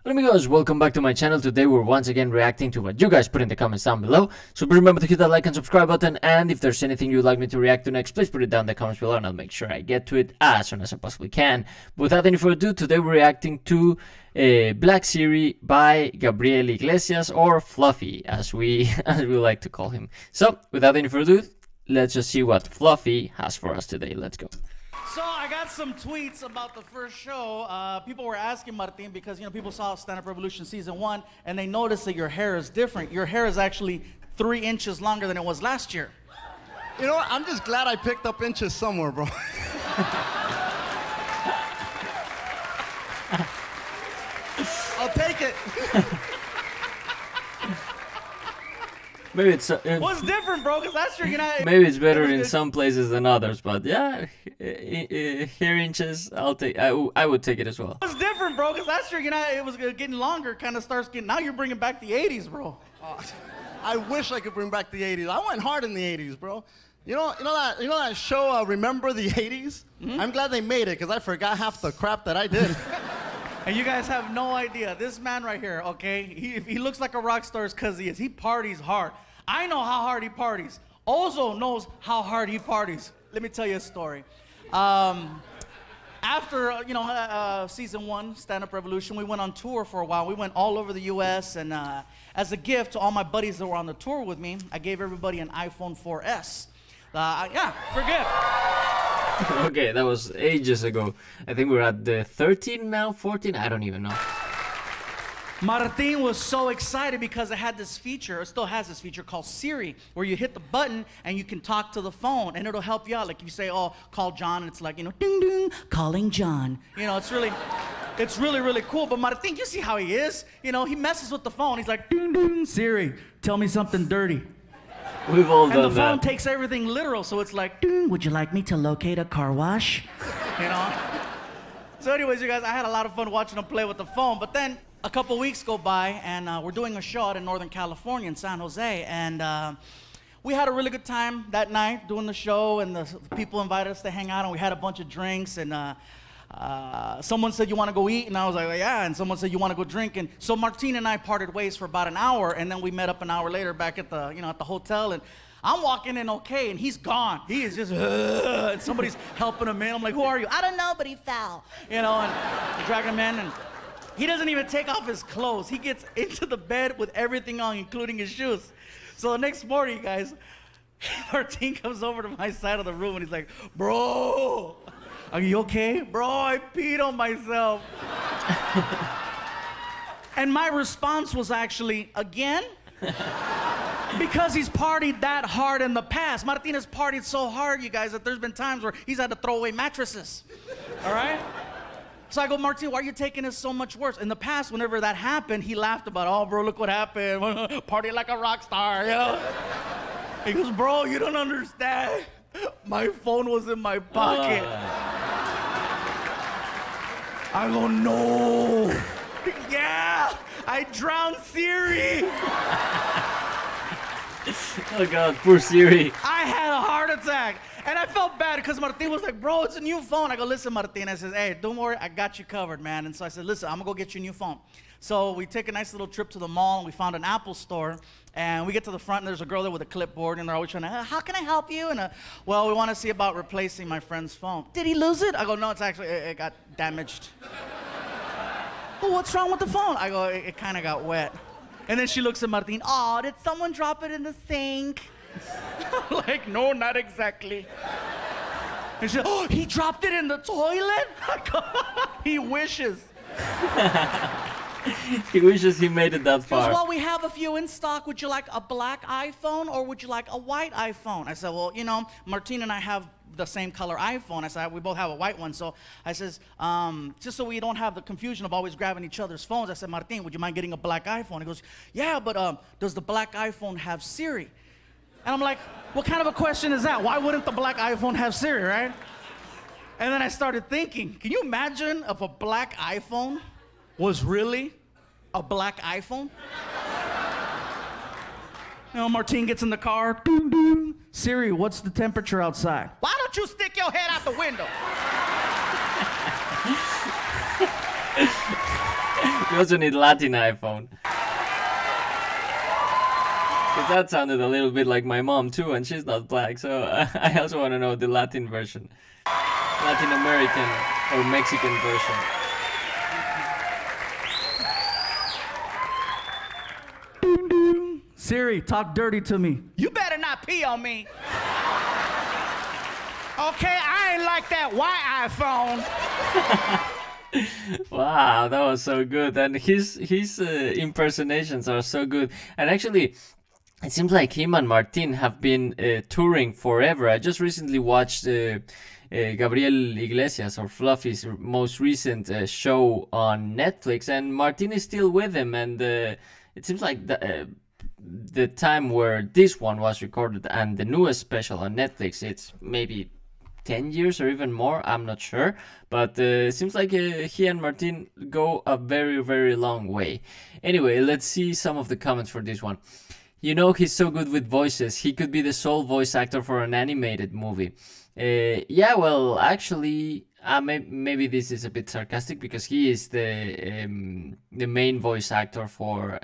Hello amigos, welcome back to my channel. Today we're once again reacting to what you guys put in the comments down below. So please remember to hit that like and subscribe button, and if there's anything you'd like me to react to next, please put it down in the comments below and I'll make sure I get to it as soon as I possibly can. But without any further ado, today we're reacting to Black Siri by Gabriel Iglesias, or Fluffy as we like to call him. So without any further ado, let's just see what Fluffy has for us today. Let's go. So I got some tweets about the first show. People were asking Martin because, people saw Stand Up Revolution Season 1 and they noticed that your hair is different. Your hair is actually 3 inches longer than it was last year. You know what? I'm just glad I picked up inches somewhere, bro. I'll take it. Maybe it's What's different, bro? Because last year, maybe it's better in some places than others, but yeah, hair inches, I'll take. I would take it as well. What's different, bro? Because last year, it was getting longer, kind of starts getting. Now you're bringing back the '80s, bro. I wish I could bring back the '80s. I went hard in the '80s, bro. You know that show, Remember the '80s? Mm-hmm. I'm glad they made it because I forgot half the crap that I did. And you guys have no idea. This man right here, okay, if he looks like a rock star, it's because he is. He parties hard. I know how hard he parties. Ozo knows how hard he parties. Let me tell you a story. After, Season 1, Stand Up Revolution, we went on tour for a while. We went all over the U.S., and as a gift to all my buddies that were on the tour with me, I gave everybody an iPhone 4S. Yeah, for gift. Okay, that was ages ago. I think we're at the 13 now, 14, I don't even know. Martin was so excited because it had this feature, it still has this feature called Siri, where you hit the button and you can talk to the phone and it'll help you out. Like you say, oh, call John, and it's like, ding ding, calling John. It's really cool. But Martin, you see how he is? He messes with the phone. He's like, ding ding, Siri, tell me something dirty. We've all done that. And the phone takes everything literal, so it's like, would you like me to locate a car wash? So anyways, you guys, I had a lot of fun watching him play with the phone, but then a couple weeks go by, and we're doing a show out in Northern California in San Jose, and we had a really good time that night doing the show, and the people invited us to hang out, and we had a bunch of drinks, and someone said, you want to go eat? And I was like, yeah. And someone said, you want to go drink? And so Martin and I parted ways for about an hour, and then we met up an hour later back at the, at the hotel, and I'm walking in okay, and he's gone. He is just, and somebody's helping him in. I'm like, who are you? I don't know, but he fell. And I drag him in, and he doesn't even take off his clothes. He gets into the bed with everything on, including his shoes. So the next morning, guys, Martin comes over to my side of the room, and he's like, bro, are you okay? Bro, I peed on myself. And my response was actually, again? Because he's partied that hard in the past. Martin has partied so hard, you guys, that there's been times where he's had to throw away mattresses. All right? So I go, Martin, why are you taking this so much worse? In the past, whenever that happened, he laughed about, oh, bro, look what happened. Party like a rock star, He goes, bro, you don't understand. My phone was in my pocket. I go, no. Yeah, I drowned Siri. Oh God, poor Siri. I had a heart attack. And I felt bad because Martin was like, bro, it's a new phone. I go, listen, Martin. I said, hey, don't worry, I got you covered, man. And so I said, listen, I'm going to go get you a new phone. So we take a nice little trip to the mall, and we found an Apple store. And we get to the front, and there's a girl there with a clipboard, and they're always trying to, how can I help you? And well, we want to see about replacing my friend's phone. Did he lose it? I go, no, it's actually, it got damaged. Well, what's wrong with the phone? I go, it kind of got wet. And then she looks at Martin, oh, did someone drop it in the sink? Like, no, not exactly. And she said, oh, he dropped it in the toilet? He wishes. He wishes he made it that far. He goes, well, we have a few in stock. Would you like a black iPhone or would you like a white iPhone? I said, well, Martin and I have the same color iPhone. I said, we both have a white one. So I says, just so we don't have the confusion of always grabbing each other's phones, I said, Martin, would you mind getting a black iPhone? He goes, yeah, but does the black iPhone have Siri? And I'm like, what kind of a question is that? Why wouldn't the black iPhone have Siri, right? And then I started thinking, can you imagine if a black iPhone was really a black iPhone? Martin gets in the car. Doo -doo. Siri, what's the temperature outside? Why don't you stick your head out the window? We also need Latin iPhone. Because that sounded a little bit like my mom too, and she's not black, so I also want to know the Latin version. Latin American or Mexican version. Siri, talk dirty to me. You better not pee on me. Okay, I ain't like that white iPhone. Wow, that was so good, and his impersonations are so good. And actually, it seems like him and Martin have been touring forever. I just recently watched Gabriel Iglesias or Fluffy's most recent show on Netflix, and Martin is still with him. And it seems like the time where this one was recorded and the newest special on Netflix, it's maybe 10 years or even more, I'm not sure, but it seems like he and Martin go a very, very long way. Anyway, let's see some of the comments for this one. You know, he's so good with voices. He could be the sole voice actor for an animated movie. Yeah, well, actually, maybe this is a bit sarcastic because he is the main voice actor for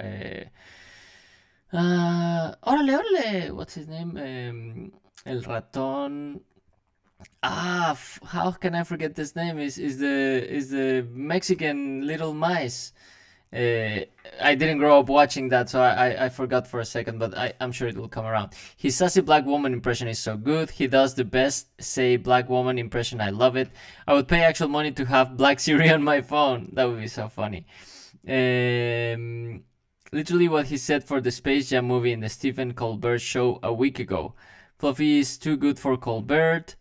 órale, what's his name? El ratón. How can I forget this name? Is the Mexican little mice. I didn't grow up watching that, so I forgot for a second, but I'm sure it will come around. His sassy black woman impression is so good. He does the best say black woman impression. I love it. I would pay actual money to have black Siri on my phone. That would be so funny. Literally what he said for the Space Jam movie in the Stephen Colbert show a week ago. Fluffy is too good for Colbert.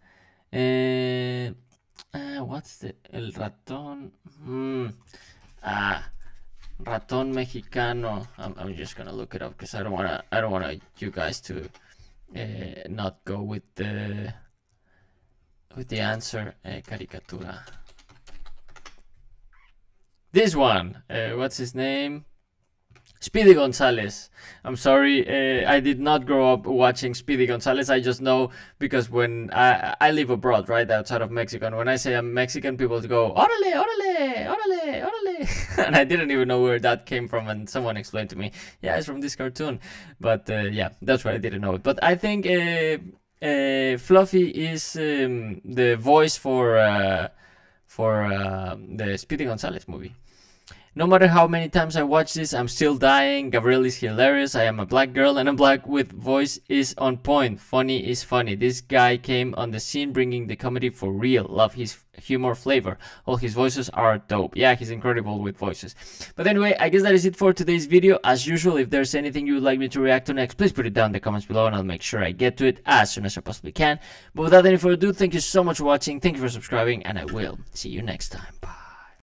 What's the El ratón? Ratón mexicano. I'm just gonna look it up because I don't wanna you guys to not go with the answer. Caricatura. This one. What's his name? Speedy Gonzalez. I'm sorry, I did not grow up watching Speedy Gonzalez. I just know because when I live abroad, right, outside of Mexico, and when I say I'm Mexican, people go, órale, órale, órale, órale. And I didn't even know where that came from, and someone explained to me, yeah, it's from this cartoon. But yeah, that's why I didn't know it. But I think Fluffy is the voice for the Speedy Gonzalez movie. No matter how many times I watch this, I'm still dying. Gabriel is hilarious. I am a black girl and a black with voice is on point. Funny is funny. This guy came on the scene bringing the comedy for real. Love his humor flavor. All his voices are dope. Yeah, he's incredible with voices. But anyway, I guess that is it for today's video. As usual, if there's anything you would like me to react to next, please put it down in the comments below and I'll make sure I get to it as soon as I possibly can. But without any further ado, thank you so much for watching. Thank you for subscribing and I will see you next time. Bye.